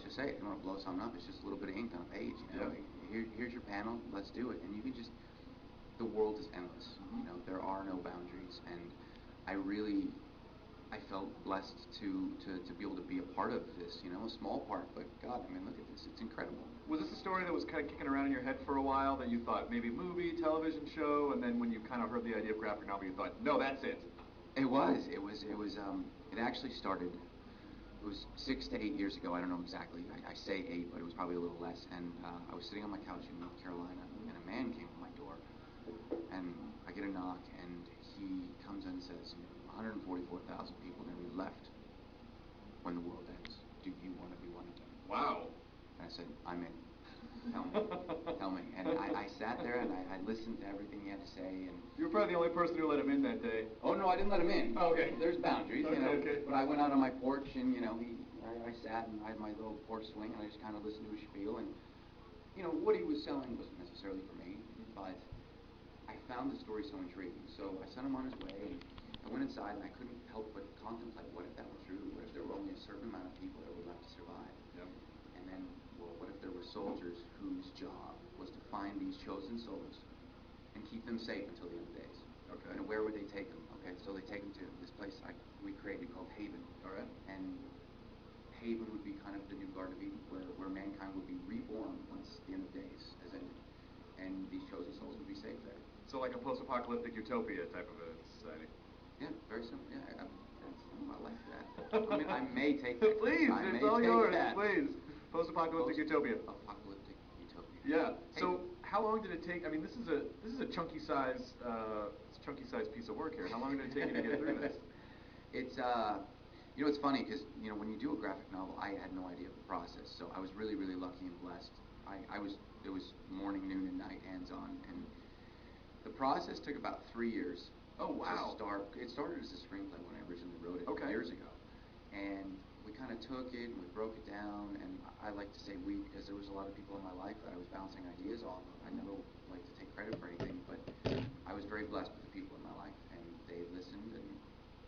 just say it. You want to blow something up? It's just a little bit of ink on a page. You know, here's your panel. Let's do it. And you can just. The world is endless. You know, there are no boundaries, and I felt blessed to be able to be a part of this. You know, a small part, but God, I mean, look at this. It's incredible. Was this a story that was kind of kicking around in your head for a while that you thought maybe movie, television show, and then when you kind of heard the idea of graphic novel, you thought, no, that's it? It was. It actually started. It was 6 to 8 years ago. I don't know exactly. I say 8, but it was probably a little less. And I was sitting on my couch in North Carolina, and a man came to my door, and I get a knock, and he comes in and says, 144,000 people are going to be left when the world ends. Do you want to be one of them? Wow. And I said, I'm in. Tell me. Tell me. And I sat there, and I listened to everything he had to say. And you were probably the only person who let him in that day. Oh, no, I didn't let him in. Oh, okay. There's boundaries, okay, you know. Okay. But I went out on my porch, and, you know, I sat, and I had my little porch swing, and I just kind of listened to his spiel. And, you know, what he was selling wasn't necessarily for me, but I found the story so intriguing. So I sent him on his way, and I went inside, and I couldn't help but contemplate, what if that were true? What if there were only a certain amount of people that were left to survive? Yep. And then, well, what if there were soldiers whose job was to find these chosen souls and keep them safe until the end of days? Okay. And where would they take them? Okay, so they take them to this place we created called Haven. All right. And Haven would be kind of the new Garden of Eden, where mankind would be reborn once the end of days has ended. And these chosen souls would be safe there. So like a post-apocalyptic utopia type of a society. Yeah, very simple. Yeah, I like that. I mean, I may take that. Please, it's all yours. That. Please. Post-apocalyptic utopia. Apocalyptic utopia. Yeah. So how long did it take? I mean, this is a chunky size piece of work here. How long did it take you to get through this? It's you know, it's funny because, you know, when you do a graphic novel, I had no idea of the process. So I was really, really lucky and blessed. It was morning, noon, and night, hands-on, and the process took about 3 years. Oh, wow. It started as a screenplay when I originally wrote it years ago. And we kind of took it and we broke it down, and I like to say we because there was a lot of people in my life that I was bouncing ideas off of. I never like to take credit for anything, but I was very blessed with the people in my life, and they listened, and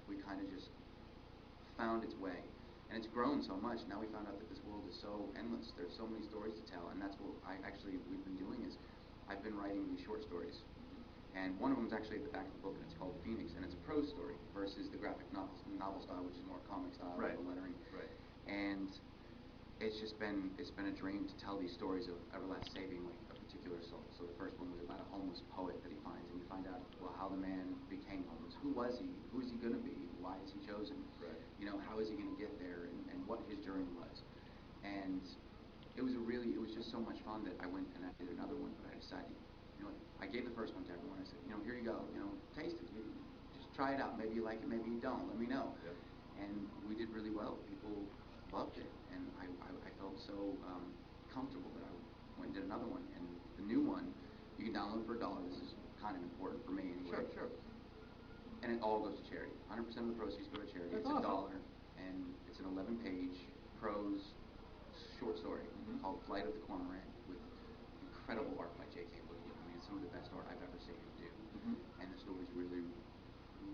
we kind of just found its way. And it's grown so much. Now we found out that this world is so endless. There's so many stories to tell, and that's what we've been doing is I've been writing these short stories. And one of them is actually at the back of the book, and it's called Phoenix, and it's a prose story versus the graphic novel style, which is more comic style, right. lettering. Right. And it's been a dream to tell these stories of Everlast saving like a particular soul. So the first one was about a homeless poet that he finds, and you find out how the man became homeless. Who was he? Who is he going to be? Why is he chosen? Right. You know, how is he going to get there, and what his journey was. And it was just so much fun that I went and I did another one, but I decided. You know, I gave the first one to everyone. I said, you know, here you go. You know, taste it. Just try it out. Maybe you like it. Maybe you don't. Let me know. Yep. And we did really well. People loved it, and I felt so comfortable that I went and did another one. And the new one, you can download for $1. This is kind of important for me anyway. Sure. And it all goes to charity. 100% of the proceeds go to charity. That's it's awesome. $1, and it's an 11-page prose short story called Flight of the Cormorant with incredible art by J.K. Williams. I mean, it's some of the best art I've ever seen him do. And the story's really,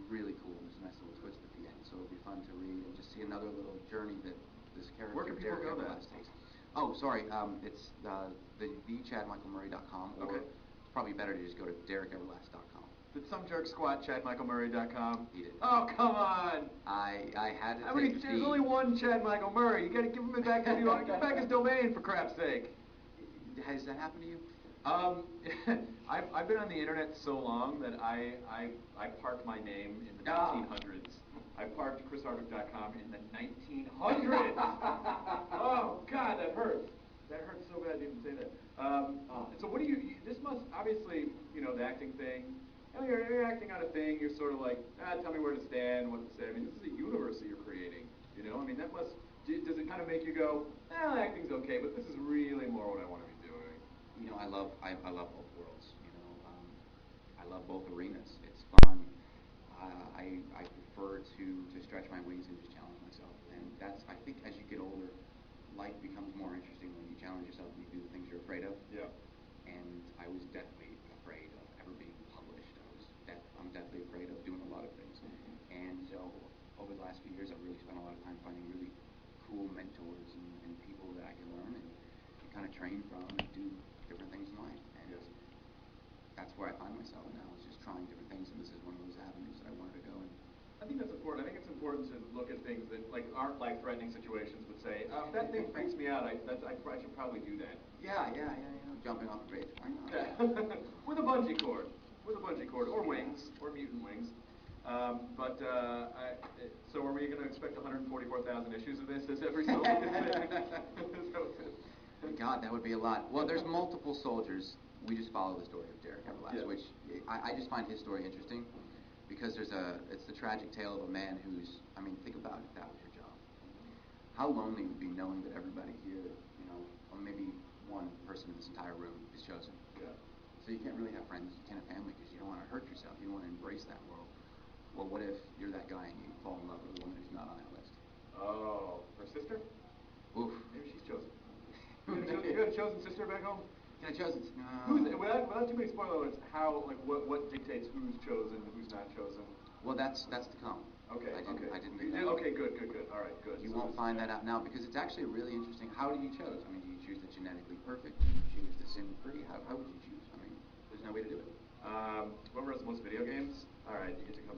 really cool. There's a nice little twist at the end, so it'll be fun to read and just see another little journey that this character. Where can people go then? Takes. Oh, sorry. It's thechadmichaelmurray.com, or it's probably better to just go to DerekEverlast.com. Did some jerk squat ChadMichaelMurray.com? He did. Oh, come on! I had to There's only one Chad Michael Murray. You got to give him it back to you. Give back his domain, for crap's sake. Has that happened to you? I've been on the internet so long that I parked my name in the 1900s. I parked ChrisHardwick.com in the 1900s. Oh God, that hurts. That hurts so bad to even say that. So what do you? This must obviously, you know, the acting thing. You know, you're acting out a thing. You're sort of like, tell me where to stand, what to say. I mean, this is a universe that you're creating. You know, I mean, that must. Does it kind of make you go, acting's okay, but this is really more what I want to be doing? You know, I love both worlds. You know, I love both arenas. It's fun. I prefer to stretch my wings and just challenge myself. And that's, I think, as you get older, life becomes more interesting when you challenge yourself and you do the things you're afraid of. Yeah. And I was definitely afraid of ever being published. I'm definitely afraid of doing a lot of things. And so over the last few years, I've really spent a lot of time finding really cool mentors and people that I can think that's important. I think it's important to look at things that like aren't life-threatening situations, but say, that thing freaks me out. I should probably do that. Yeah. Jumping off a bridge. Why not? Yeah. With a bungee cord. Or wings, or mutant wings. So are we going to expect 144,000 issues of this as every soldier? God, that would be a lot. Well, there's multiple soldiers. We just follow the story of Derek Everlast, which I just find his story interesting because it's the tragic tale of a man who's, I mean, think about it, if that was your job. How lonely it would be knowing that everybody here, or maybe one person in this entire room is chosen. Yeah. So you can't really have friends, you can't have family because you don't want to hurt yourself. You don't want to embrace that world. Well, what if you're that guy and you fall in love with a woman who's not on that list? Oh, her sister? Oof. Maybe she's chosen. You got a chosen sister back home? Can I chosen? Without too many spoiler alerts, what dictates who's chosen and who's not chosen? Well, that's to come. Okay. I didn't You get did? that. Okay, good. All right, good. You So won't find that out now because it's actually really interesting. How do you choose? I mean, do you choose the genetically perfect? Do you choose the sin-free? How would you choose? I mean, there's no way to do it. Whoever has the most video games, all right, you get to come